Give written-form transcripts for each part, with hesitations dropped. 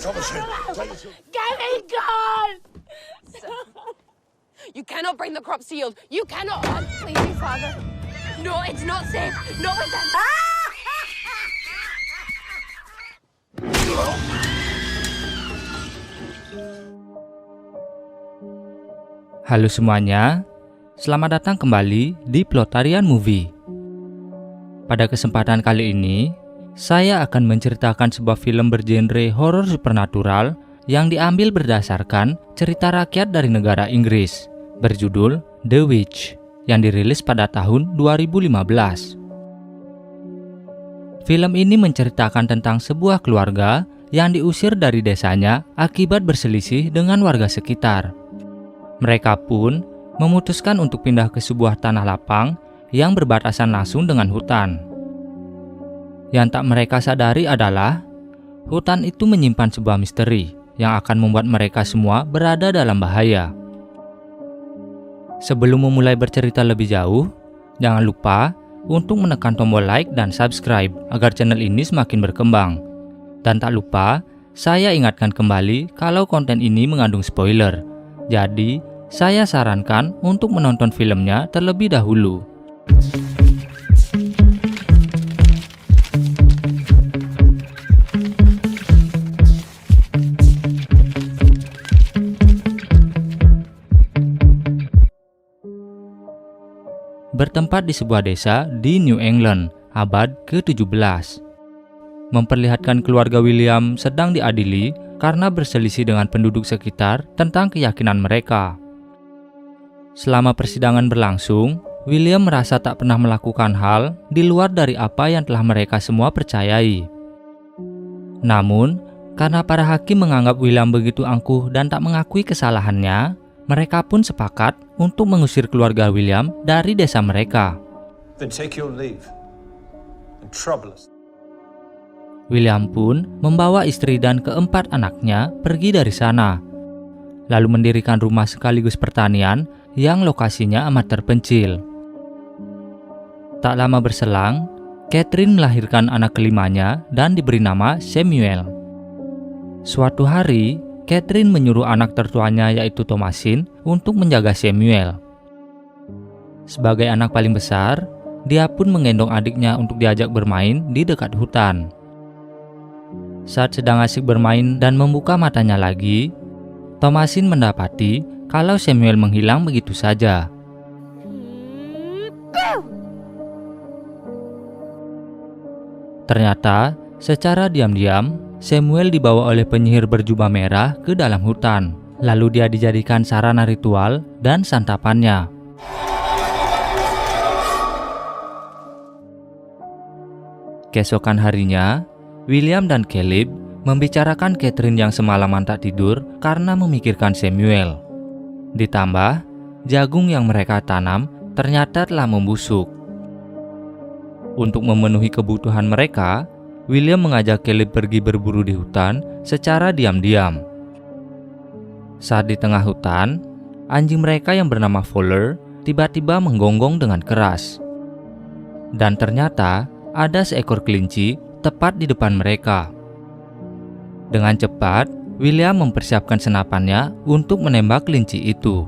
Thomasin, take it to... Get me gone! You cannot bring the crops to yield. You cannot. Please, you, Father. No, it's not safe. Not with them. Halo semuanya, selamat datang kembali di Plotarian Movie. Pada kesempatan kali ini, saya akan menceritakan sebuah film bergenre horor supernatural yang diambil berdasarkan cerita rakyat dari negara Inggris, berjudul The Witch, yang dirilis pada tahun 2015. Film ini menceritakan tentang sebuah keluarga yang diusir dari desanya akibat berselisih dengan warga sekitar. Mereka pun memutuskan untuk pindah ke sebuah tanah lapang yang berbatasan langsung dengan hutan. Yang tak mereka sadari adalah hutan itu menyimpan sebuah misteri yang akan membuat mereka semua berada dalam bahaya. Sebelum memulai bercerita lebih jauh, jangan lupa untuk menekan tombol like dan subscribe agar channel ini semakin berkembang. Dan tak lupa, saya ingatkan kembali kalau konten ini mengandung spoiler. Jadi, saya sarankan untuk menonton filmnya terlebih dahulu. Bertempat di sebuah desa di New England, abad ke-17. Memperlihatkan keluarga William sedang diadili karena berselisih dengan penduduk sekitar tentang keyakinan mereka. Selama persidangan berlangsung, William merasa tak pernah melakukan hal di luar dari apa yang telah mereka semua percayai. Namun, karena para hakim menganggap William begitu angkuh dan tak mengakui kesalahannya, mereka pun sepakat untuk mengusir keluarga William dari desa mereka. Then take your leave and trouble us. William pun membawa istri dan keempat anaknya pergi dari sana, lalu mendirikan rumah sekaligus pertanian yang lokasinya amat terpencil. Tak lama berselang, Catherine melahirkan anak kelimanya dan diberi nama Samuel. Suatu hari, Catherine menyuruh anak tertuanya yaitu Thomasin untuk menjaga Samuel. Sebagai anak paling besar, dia pun menggendong adiknya untuk diajak bermain di dekat hutan. Saat sedang asik bermain dan membuka matanya lagi, Thomasin mendapati kalau Samuel menghilang begitu saja. Ternyata, secara diam-diam, Samuel dibawa oleh penyihir berjubah merah ke dalam hutan. Lalu dia dijadikan sarana ritual dan santapannya. Keesokan harinya, William dan Caleb membicarakan Catherine yang semalaman tak tidur karena memikirkan Samuel. Ditambah, jagung yang mereka tanam ternyata telah membusuk. Untuk memenuhi kebutuhan mereka, William mengajak Caleb pergi berburu di hutan secara diam-diam. Saat di tengah hutan, anjing mereka yang bernama Fowler tiba-tiba menggonggong dengan keras. Dan ternyata ada seekor kelinci tepat di depan mereka. Dengan cepat, William mempersiapkan senapannya untuk menembak kelinci itu.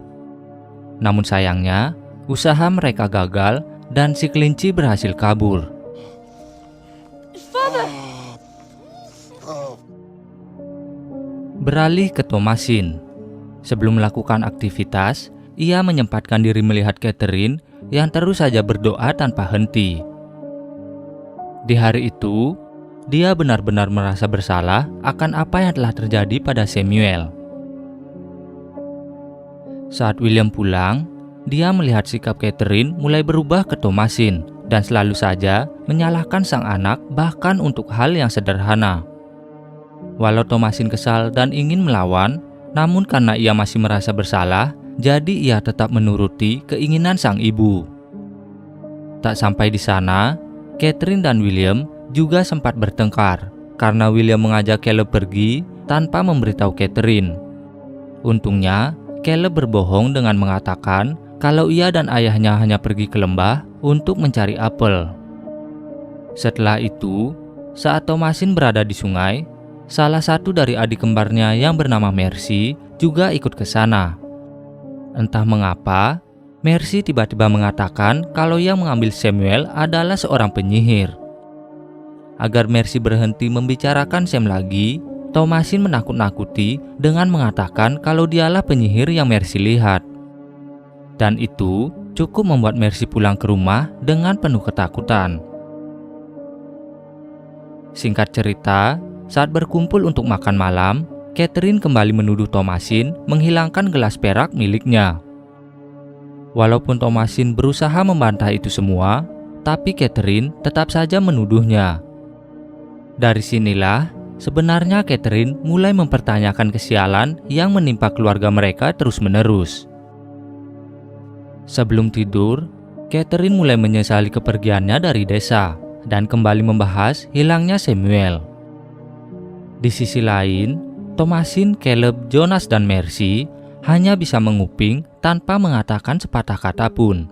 Namun sayangnya, usaha mereka gagal dan si kelinci berhasil kabur. Father! Beralih ke Thomasin. Sebelum melakukan aktivitas, ia menyempatkan diri melihat Catherine yang terus saja berdoa tanpa henti. Di hari itu, dia benar-benar merasa bersalah akan apa yang telah terjadi pada Samuel. Saat William pulang, dia melihat sikap Catherine mulai berubah ke Thomasin dan selalu saja menyalahkan sang anak bahkan untuk hal yang sederhana. Walau Thomasin kesal dan ingin melawan, namun karena ia masih merasa bersalah, jadi ia tetap menuruti keinginan sang ibu. Tak sampai di sana, Catherine dan William juga sempat bertengkar karena William mengajak Caleb pergi tanpa memberitahu Catherine. Untungnya, Caleb berbohong dengan mengatakan kalau ia dan ayahnya hanya pergi ke lembah untuk mencari apel. Setelah itu, saat Thomasin berada di sungai, salah satu dari adik kembarnya yang bernama Mercy juga ikut ke sana. Entah mengapa, Mercy tiba-tiba mengatakan kalau yang mengambil Samuel adalah seorang penyihir. Agar Mercy berhenti membicarakan Sam lagi, Thomasin menakut-nakuti dengan mengatakan kalau dialah penyihir yang Mercy lihat. Dan itu cukup membuat Mercy pulang ke rumah dengan penuh ketakutan. Singkat cerita, saat berkumpul untuk makan malam, Catherine kembali menuduh Thomasin menghilangkan gelas perak miliknya. Walaupun Thomasin berusaha membantah itu semua, tapi Catherine tetap saja menuduhnya. Dari sinilah, sebenarnya Catherine mulai mempertanyakan kesialan yang menimpa keluarga mereka terus-menerus. Sebelum tidur, Catherine mulai menyesali kepergiannya dari desa dan kembali membahas hilangnya Samuel. Di sisi lain, Thomasin, Caleb, Jonas, dan Mercy hanya bisa menguping tanpa mengatakan sepatah kata pun.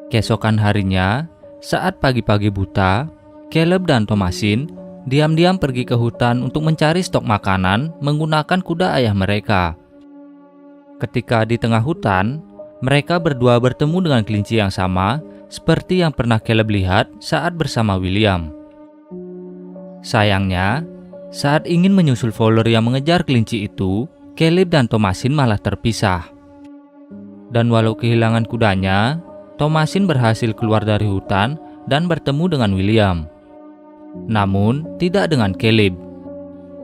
Keesokan harinya, saat pagi-pagi buta, Caleb dan Thomasin diam-diam pergi ke hutan untuk mencari stok makanan menggunakan kuda ayah mereka. Ketika di tengah hutan, mereka berdua bertemu dengan kelinci yang sama seperti yang pernah Caleb lihat saat bersama William. Sayangnya, saat ingin menyusul Fowler yang mengejar kelinci itu, Caleb dan Thomasin malah terpisah. Dan walau kehilangan kudanya, Thomasin berhasil keluar dari hutan dan bertemu dengan William. Namun, tidak dengan Caleb.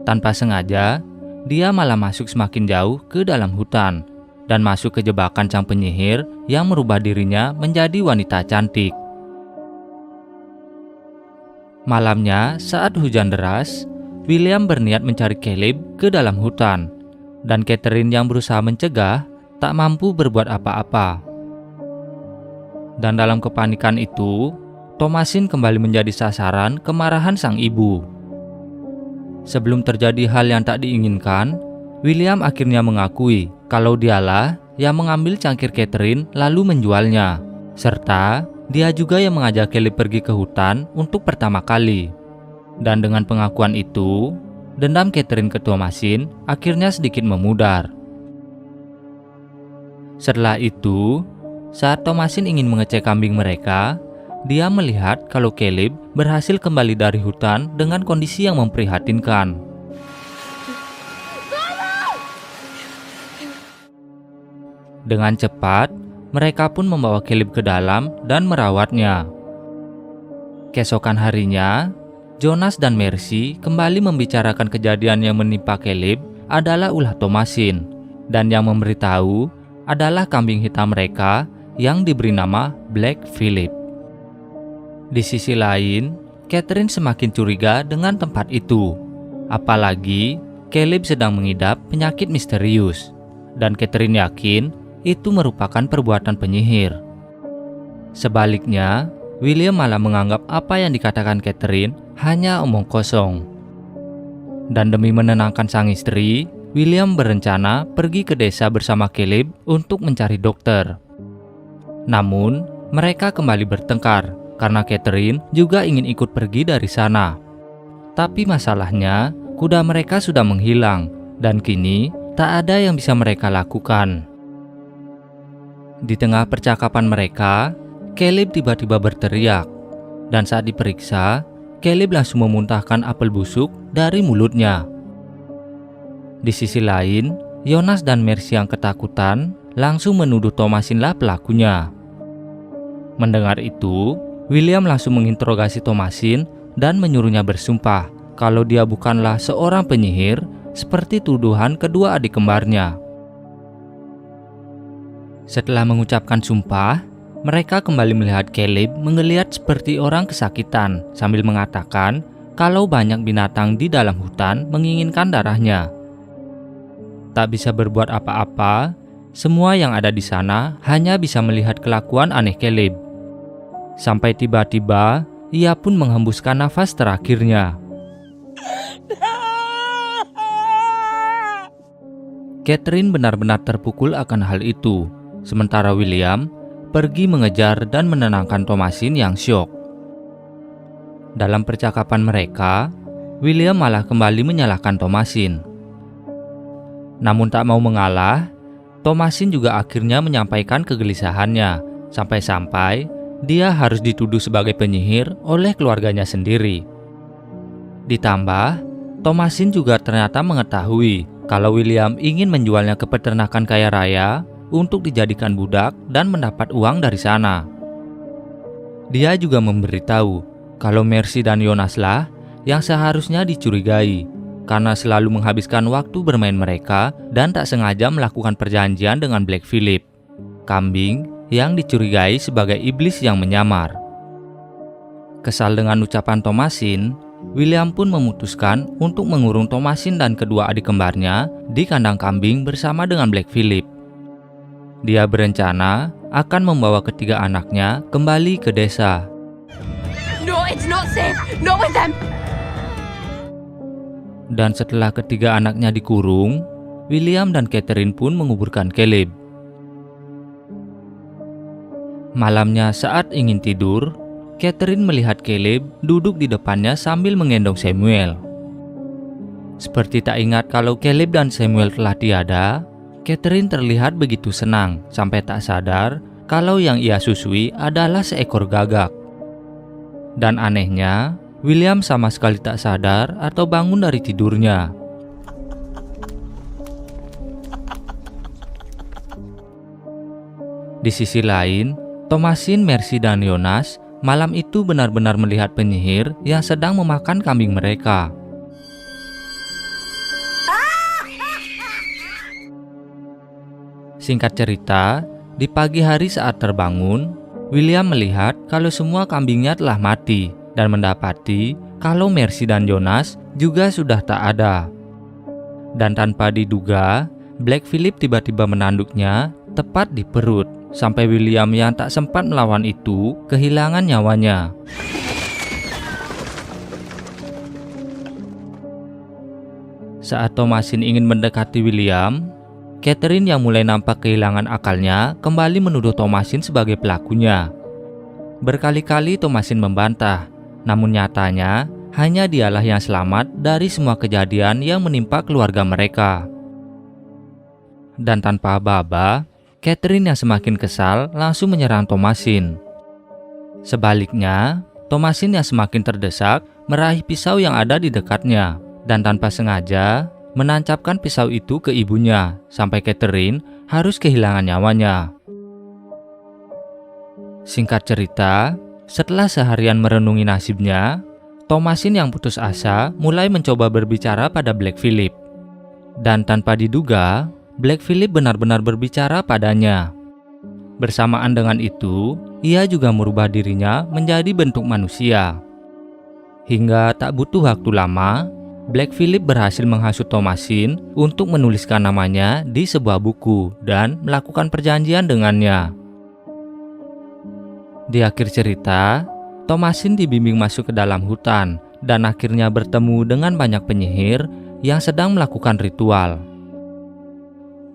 Tanpa sengaja, dia malah masuk semakin jauh ke dalam hutan dan masuk ke jebakan sang penyihir yang merubah dirinya menjadi wanita cantik. Malamnya, saat hujan deras, William berniat mencari Caleb ke dalam hutan, dan Catherine yang berusaha mencegah tak mampu berbuat apa-apa. Dan dalam kepanikan itu, Thomasin kembali menjadi sasaran kemarahan sang ibu. Sebelum terjadi hal yang tak diinginkan, William akhirnya mengakui kalau dialah yang mengambil cangkir Catherine lalu menjualnya, serta dia juga yang mengajak Caleb pergi ke hutan untuk pertama kali. Dan dengan pengakuan itu, dendam Catherine ke Thomasin akhirnya sedikit memudar. Setelah itu, saat Thomasin ingin mengecek kambing mereka, dia melihat kalau Caleb berhasil kembali dari hutan dengan kondisi yang memprihatinkan. Dengan cepat, mereka pun membawa Caleb ke dalam dan merawatnya. Keesokan harinya, Jonas dan Mercy kembali membicarakan kejadian yang menimpa Caleb adalah ulah Thomasin, dan yang memberitahu adalah kambing hitam mereka yang diberi nama Black Phillip. Di sisi lain, Catherine semakin curiga dengan tempat itu. Apalagi Caleb sedang mengidap penyakit misterius, dan Catherine yakin itu merupakan perbuatan penyihir. Sebaliknya, William malah menganggap apa yang dikatakan Catherine hanya omong kosong. Dan demi menenangkan sang istri, William berencana pergi ke desa bersama Caleb untuk mencari dokter. Namun, mereka kembali bertengkar karena Catherine juga ingin ikut pergi dari sana. Tapi masalahnya, kuda mereka sudah menghilang dan kini tak ada yang bisa mereka lakukan. Di tengah percakapan mereka, Caleb tiba-tiba berteriak, dan saat diperiksa, Caleb langsung memuntahkan apel busuk dari mulutnya. Di sisi lain, Jonas dan Mercy yang ketakutan langsung menuduh Thomasinlah pelakunya. Mendengar itu, William langsung menginterogasi Thomasin dan menyuruhnya bersumpah kalau dia bukanlah seorang penyihir seperti tuduhan kedua adik kembarnya. Setelah mengucapkan sumpah, mereka kembali melihat Caleb menggeliat seperti orang kesakitan sambil mengatakan kalau banyak binatang di dalam hutan menginginkan darahnya. Tak bisa berbuat apa-apa, semua yang ada di sana hanya bisa melihat kelakuan aneh Caleb. Sampai tiba-tiba, ia pun menghembuskan nafas terakhirnya. Catherine benar-benar terpukul akan hal itu, sementara William pergi mengejar dan menenangkan Thomasin yang syok. Dalam percakapan mereka, William malah kembali menyalahkan Thomasin. Namun tak mau mengalah, Thomasin juga akhirnya menyampaikan kegelisahannya, sampai-sampai dia harus dituduh sebagai penyihir oleh keluarganya sendiri. Ditambah, Thomasin juga ternyata mengetahui kalau William ingin menjualnya ke peternakan kaya raya untuk dijadikan budak dan mendapat uang dari sana. Dia juga memberitahu kalau Mercy dan Jonaslah yang seharusnya dicurigai karena selalu menghabiskan waktu bermain mereka dan tak sengaja melakukan perjanjian dengan Black Phillip, kambing yang dicurigai sebagai iblis yang menyamar. Kesal dengan ucapan Thomasin, William pun memutuskan untuk mengurung Thomasin dan kedua adik kembarnya di kandang kambing bersama dengan Black Phillip. Dia berencana akan membawa ketiga anaknya kembali ke desa. No, it's not safe. Not with them. Dan setelah ketiga anaknya dikurung, William dan Catherine pun menguburkan Caleb. Malamnya saat ingin tidur, Catherine melihat Caleb duduk di depannya sambil menggendong Samuel. Seperti tak ingat kalau Caleb dan Samuel telah tiada, Catherine terlihat begitu senang sampai tak sadar kalau yang ia susui adalah seekor gagak. Dan anehnya, William sama sekali tak sadar atau bangun dari tidurnya. Di sisi lain, Thomasin, Mercy, dan Jonas malam itu benar-benar melihat penyihir yang sedang memakan kambing mereka. Singkat cerita, di pagi hari saat terbangun, William melihat kalau semua kambingnya telah mati dan mendapati kalau Mercy dan Jonas juga sudah tak ada. Dan tanpa diduga, Black Phillip tiba-tiba menanduknya tepat di perut, sampai William yang tak sempat melawan itu kehilangan nyawanya. Saat Thomasin ingin mendekati William, Catherine yang mulai nampak kehilangan akalnya kembali menuduh Thomasin sebagai pelakunya. Berkali-kali Thomasin membantah, namun nyatanya hanya dialah yang selamat dari semua kejadian yang menimpa keluarga mereka. Dan tanpa aba-aba, Catherine yang semakin kesal langsung menyerang Thomasin. Sebaliknya, Thomasin yang semakin terdesak meraih pisau yang ada di dekatnya dan tanpa sengaja menancapkan pisau itu ke ibunya sampai Catherine harus kehilangan nyawanya. Singkat cerita, setelah seharian merenungi nasibnya, Thomasin yang putus asa mulai mencoba berbicara pada Black Phillip. Dan tanpa diduga, Black Phillip benar-benar berbicara padanya. Bersamaan dengan itu, ia juga merubah dirinya menjadi bentuk manusia. Hingga tak butuh waktu lama, Black Phillip berhasil menghasut Thomasin untuk menuliskan namanya di sebuah buku dan melakukan perjanjian dengannya. Di akhir cerita, Thomasin dibimbing masuk ke dalam hutan dan akhirnya bertemu dengan banyak penyihir yang sedang melakukan ritual.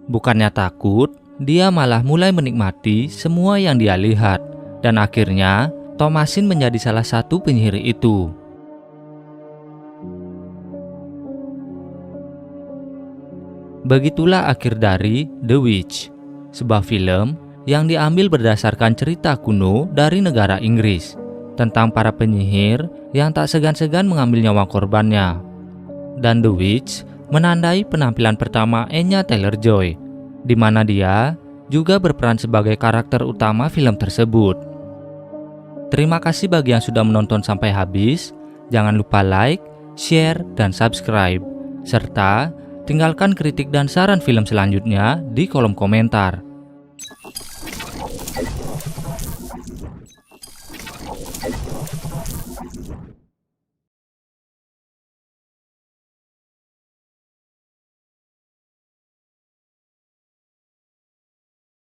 Bukannya takut, dia malah mulai menikmati semua yang dia lihat dan akhirnya Thomasin menjadi salah satu penyihir itu. Begitulah akhir dari The Witch, sebuah film yang diambil berdasarkan cerita kuno dari negara Inggris tentang para penyihir yang tak segan-segan mengambil nyawa korbannya. Dan The Witch menandai penampilan pertama Anya Taylor-Joy, di mana dia juga berperan sebagai karakter utama film tersebut. Terima kasih bagi yang sudah menonton sampai habis. Jangan lupa like, share, dan subscribe, serta tinggalkan kritik dan saran film selanjutnya di kolom komentar.